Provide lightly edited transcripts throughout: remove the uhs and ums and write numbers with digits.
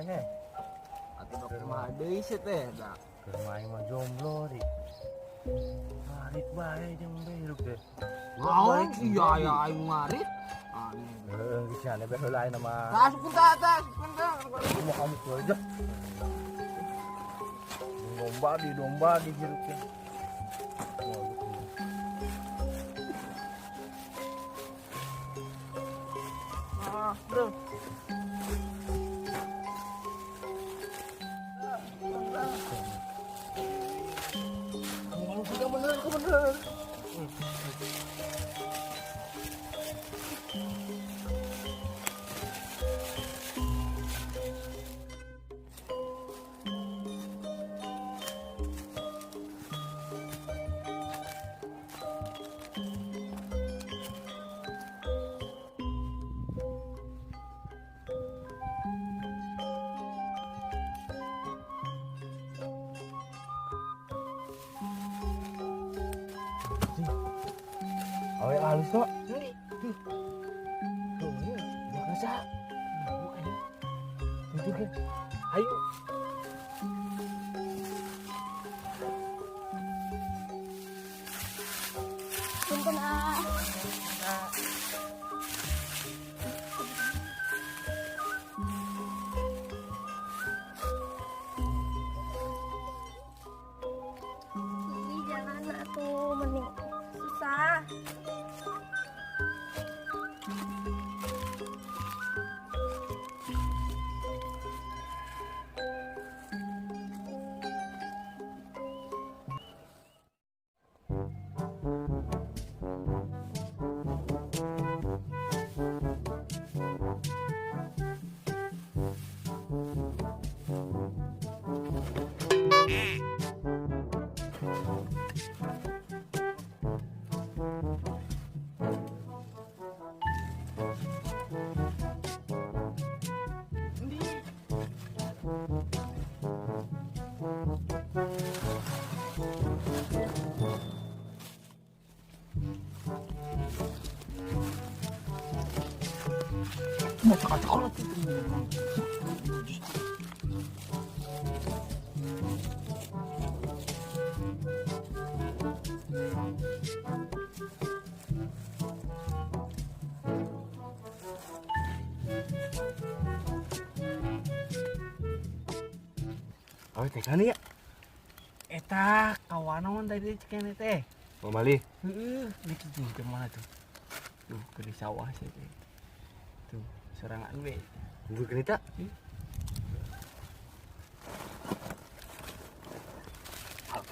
he. Atuh dok mah deui sih teh da. Keur main mah jomblo di. Marit bae jeung beuruk teh. Balik iya ya aing marit. Heeh, geus nya beh heula ayeuna mah. Tas kunta. Mau kamu tuh aja. Domba di jeruknya. Bro. Kamu bener. Awe halus kok. Ayo. Punten Ih, jangan atuh mending susah. Mau cakap itu. Awe teh kan ya. Eta kawan naon tadi cekene teh. Mau balik. Heeh, dikijing ke mana tuh? Tuh ke di sawah sih teh. Tuh, serangan we. Tunggu kereta.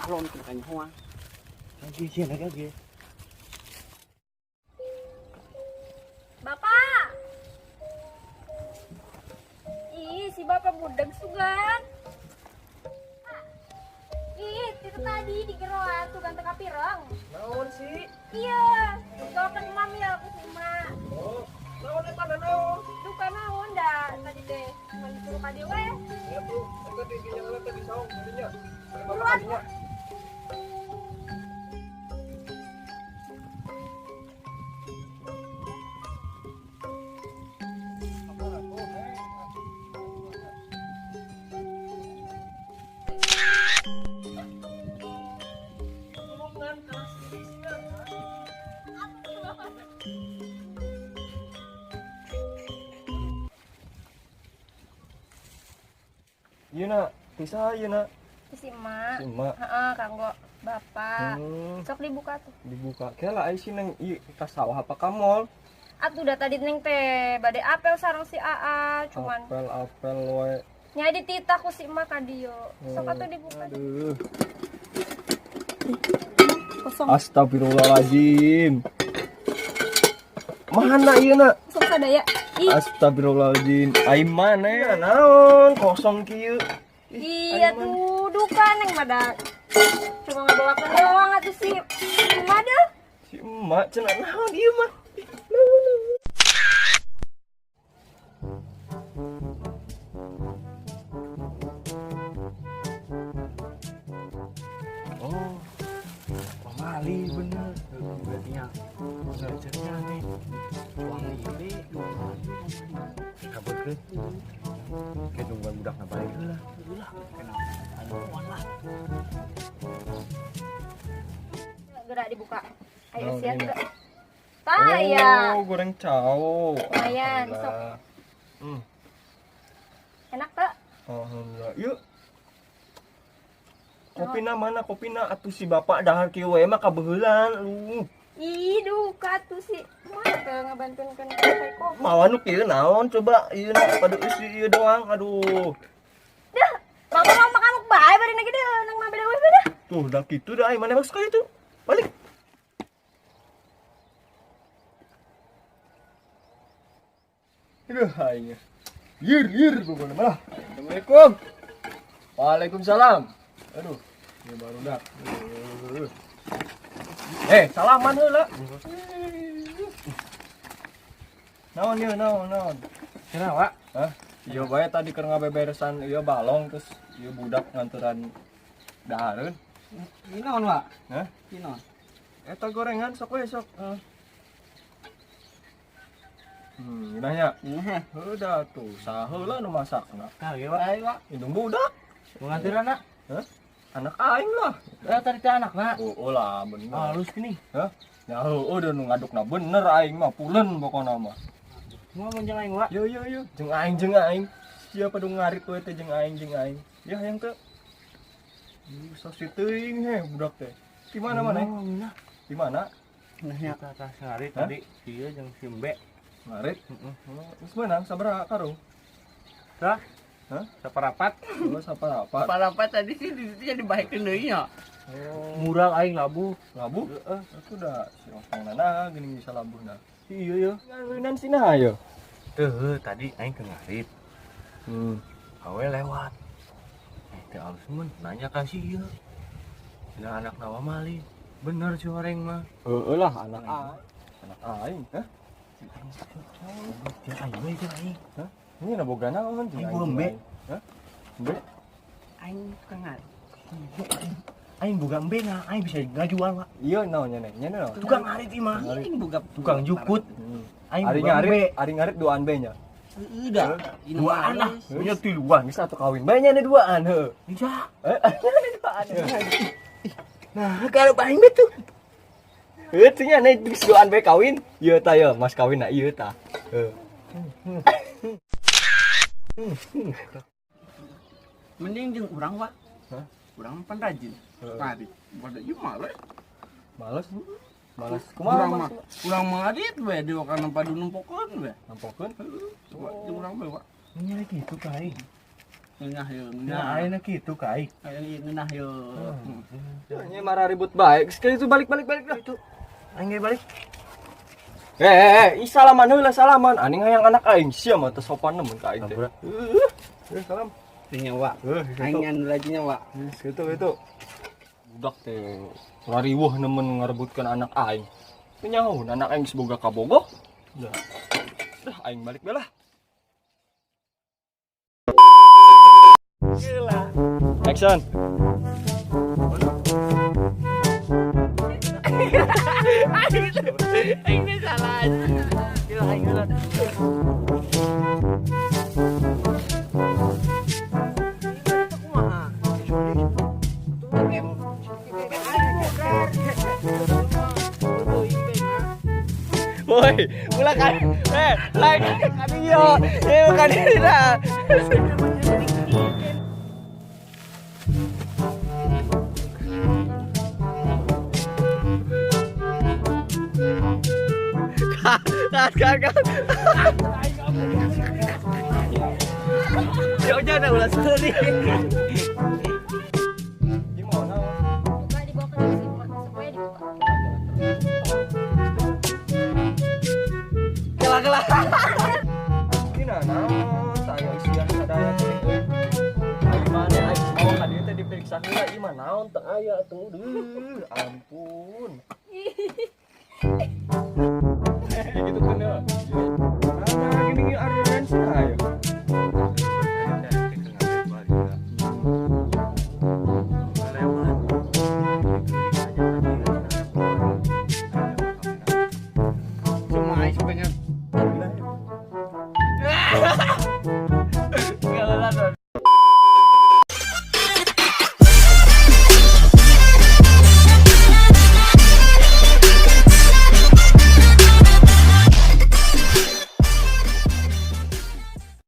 Alon ke kanya hoa. Lagi sih lagi. Bapak. Ih, si bapak budak sugan. Ih, itu tadi di geroan tuh ganteng kapireng. Naon sih? Iya, doakan mami aku sih mak. Oh, naon eta naon? Duh kan naon dah tadi teh. Mau disuruh ka dieu we. Ya tuh, eta di ginjal teh di saung tadinya. Duluan. Iya nak, bisa iya nak. Si emak. Si emak. Heeh, kanggo bapak. Hmm, Sok dibuka tuh. dibuka. Kela ai sih nang ieu ka sawah apa ka mall? Atuh udah tadi neng teh bade apel sareng si Aa, cuman Apel we. nya dititah ku si emak ka dieu. Sok atuh dibuka. Aduh. Kosong. Astagfirullahaladzim. Mana ieu nak? Sok sadaya. Ih, Astagfirullahaladzim. Ai mana naon kosong kieu. iya tuh duka neng madak. Cuma ngabawakeun doang atuh si emak dah. Si emak cenah naon ieu mah? mali bener. Berarti belajarnya nih. Uang ini Kabur ke. Kayak tungguan budak na baik lah. kenapa? Anuan lah. Gerak dibuka. Ayo Oh, siap ini. gerak. Taya. Oh, goreng cao. Lumayan, sok. Alhamdulillah. Enak tak? Alhamdulillah. Yuk. Kopina mana kopina atuh si bapak dahar kieu we mah kabeulan. Ih, duka tuh sih. Mana ke ngabantuin kan saya kok. Mau anu kieu naon coba ieu na pada isi ieu doang. Aduh. Dah, mama mau makan bae bari na gede nang mah beda we dah. Tuh dah kitu dah ai mana masuk kali itu. Balik. Aduh, aing. Yir pokoknya malah. Assalamualaikum. Waalaikumsalam. Aduh, ini baru dah. Salaman heula. Naon ieu naon. Kenapa? Hah? Iya bae tadi keur ngabeberesan ieu balong terus ieu budak nganturan dahareun. Ini naon, Pak? Hah? Ini naon? Eta gorengan sok we sok. Nanya. Udah tuh, saheula nu masakna. Kage, Pak. Ayo, Pak. Indung budak. Mengatur anak. Hah? Anak aing lah. Tadi teh anak, Nak. Oh lah bener. Halus gini. Hah? Ya udah nu ngadukna bener aing mah pulen pokona mah. Mau menjeng aing, Pak. Yo. Jeung aing. Siapa dong ngarit we teh jeung aing. Ya yang teh. Sos teuing he budak teh. Di mana mana? Di mana? Nahnya ke atas ngarit Hah? tadi. Dia jeung Simbe. Ngarit. Geus meunang sabaraha karung? Tah? Hah? Saparapat. Oh, saparapat. Saparapat tadi sih di situ jadi bahekeun deui nya. Oh, Mural aing labu. labu? Aku udah si Opang nana gini bisa labuhna. Iya ya. Ngawinan sih nah ayo. Teuh, tadi aing ke ngarit. Awe lewat. Teh alus mun nanya ka si ieu. Cenah anak nawa mali. Bener si orang mah. Heeh lah anak aing, hah? Dia aing we jeung aing. Hah? Ini na boga naon jeung Aing embe. Hah? Embe? Aing ke ngarit. Aing boga embe na, aing bisa ngajual, Pak. Iya naonnya nih? Nya naon? Tukang ngarit ieu mah. Ngarit. Aing boga tukang jukut. Aing Ari boga embe. ngarit duaan be nya. Udah. Duaan lah. Punya tiluan geus atuh kawin bae nya duaan heuh. Bisa. Duaan. Nah, kalau aing be tuh. Teu nya nih geus duaan bae kawin. Ieu tah ye, mas kawin na ieu tah. Heuh. Mending jeung urang, Pak. Hah? Urang pan rajin. Mari. Pada ieu males. Males. Males. Urang Kumaha mah. Urang mah adit we di kana padu nempokeun we. Nampokeun? Coba jeung urang we, Pak. Nya kitu ka aing. Ngeunah ye, Nah, ayeuna kitu ka aing. Aya ngeunah ye. Nya marah ribut bae. Sekali itu balik lah itu. Aing ge balik. Salaman heula salaman. Aning hayang anak aing sia mah teu sopan nemen ka aing teh. Salam. Nya, Pak. Aing anu lajinya, Pak. Gitu. Budak teh rariweuh nemen ngarebutkeun anak aing. Teu nyaho anak aing seboga kabogoh. Dah aing balik bae lah. Action. Aing ge salah. Kira aing heula. Woi, ulah kan. Lain kan iyo. Bukan ini dah. Kan. Jauh-jauh dah ulah sekali. Gimana? Buka dibawa ke dalam sini, Mak. Supaya dibuka. Kelah. Gina naon? Saya siang sadaya teh. Ari mana aing mau ka dieu teh diperiksa heula ieu mah naon teu aya atuh. Ampun. Gitu kan ya. Mana gini argumen sih ayo. supaya